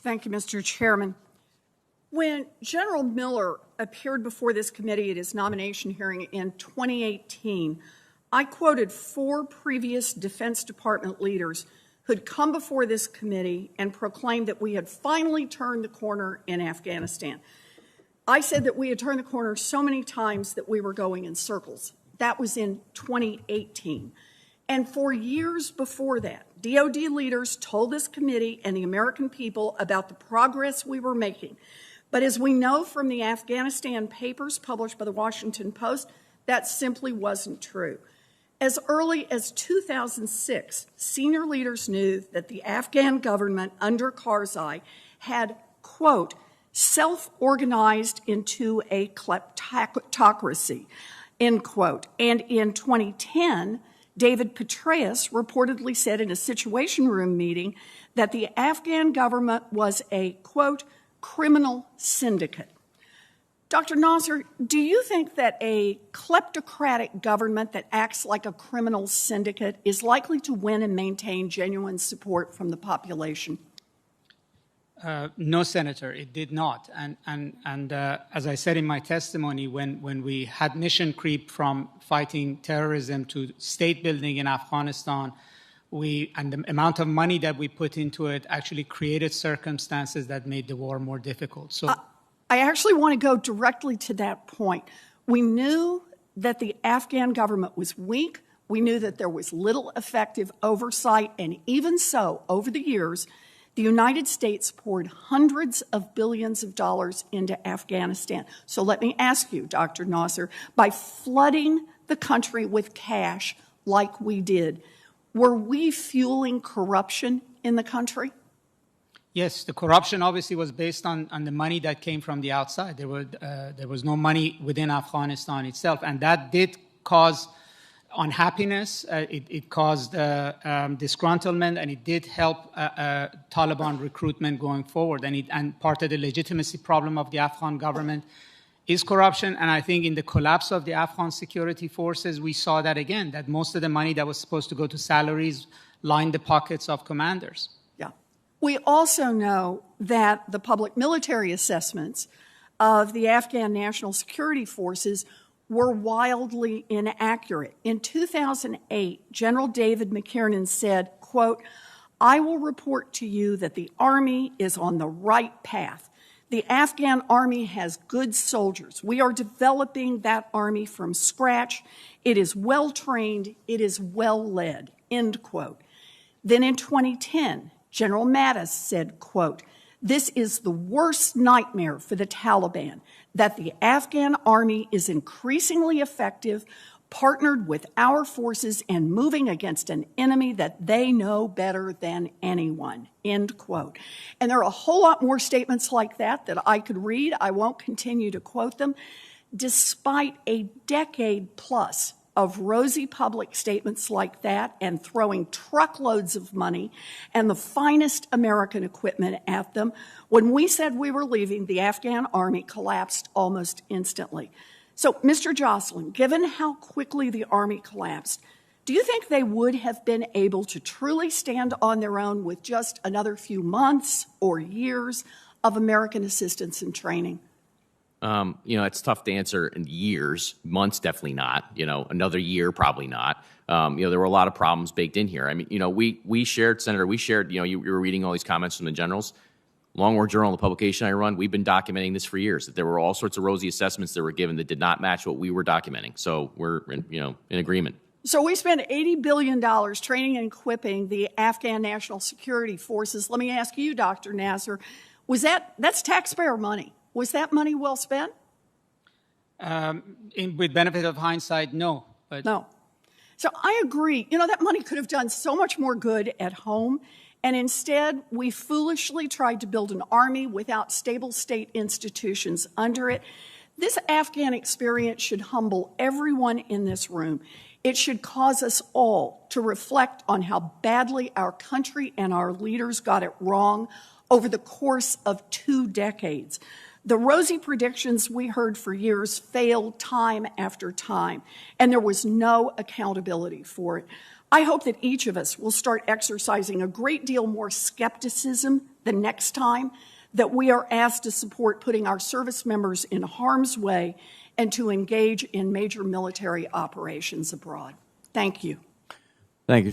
Thank you, Mr. Chairman. When General Miller appeared before this committee at his nomination hearing in 2018, I quoted 4 previous Defense Department leaders who'd come before this committee and proclaimed that we had finally turned the corner in Afghanistan. I said that we had turned the corner so many times that we were going in circles. That was in 2018. And for years before that, DoD leaders told this committee and the American people about the progress we were making. But as we know from the Afghanistan papers published by the Washington Post, that simply wasn't true. As early as 2006, senior leaders knew that the Afghan government under Karzai had, quote, self-organized into a kleptocracy, end quote. And in 2010, David Petraeus reportedly said in a Situation Room meeting that the Afghan government was a, quote, criminal syndicate. Dr. Nasser, do you think that a kleptocratic government that acts like a criminal syndicate is likely to win and maintain genuine support from the population? No, Senator, it did not. And as I said in my testimony, when we had mission creep from fighting terrorism to state building in Afghanistan, and the amount of money that we put into it actually created circumstances that made the war more difficult. So I actually want to go directly to that point. We knew that the Afghan government was weak. We knew that there was little effective oversight. And even so, over the years, the United States poured hundreds of billions of dollars into Afghanistan. So let me ask you, Dr. Nasser, by flooding the country with cash like we did, were we fueling corruption in the country? Yes, the corruption obviously was based on the money that came from the outside. There was no money within Afghanistan itself, and that did cause unhappiness. It caused disgruntlement, and it did help Taliban recruitment going forward. And part of the legitimacy problem of the Afghan government is corruption. And I think in the collapse of the Afghan security forces, we saw that again, that most of the money that was supposed to go to salaries lined the pockets of commanders. We also know that the public military assessments of the Afghan National Security Forces were wildly inaccurate. In 2008, General David McKiernan said, quote, I will report to you that the Army is on the right path. The Afghan Army has good soldiers. We are developing that Army from scratch. It is well trained. It is well led, end quote. Then in 2010, General Mattis said, quote, this is the worst nightmare for the Taliban, that the Afghan army is increasingly effective, partnered with our forces and moving against an enemy that they know better than anyone, end quote. And there are a whole lot more statements like that I could read. I won't continue to quote them. Despite a decade plus of rosy public statements like that and throwing truckloads of money and the finest American equipment at them, when we said we were leaving, the Afghan army collapsed almost instantly. So, Mr. Jocelyn, given how quickly the army collapsed, do you think they would have been able to truly stand on their own with just another few months or years of American assistance and training? It's tough to answer in years, months, definitely not, another year, probably not. There were a lot of problems baked in here. I mean, we shared, Senator, you were reading all these comments from the generals. Long War Journal, the publication I run, we've been documenting this for years, that there were all sorts of rosy assessments that were given that did not match what we were documenting. So we're, in agreement. So we spent $80 billion training and equipping the Afghan National Security Forces. Let me ask you, Dr. Nasser, that's taxpayer money. Was that money well spent? With benefit of hindsight, no. No. So I agree. That money could have done so much more good at home. And instead, we foolishly tried to build an army without stable state institutions under it. This Afghan experience should humble everyone in this room. It should cause us all to reflect on how badly our country and our leaders got it wrong over the course of 2 decades. The rosy predictions we heard for years failed time after time, and there was no accountability for it. I hope that each of us will start exercising a great deal more skepticism the next time that we are asked to support putting our service members in harm's way and to engage in major military operations abroad. Thank you. Thank you.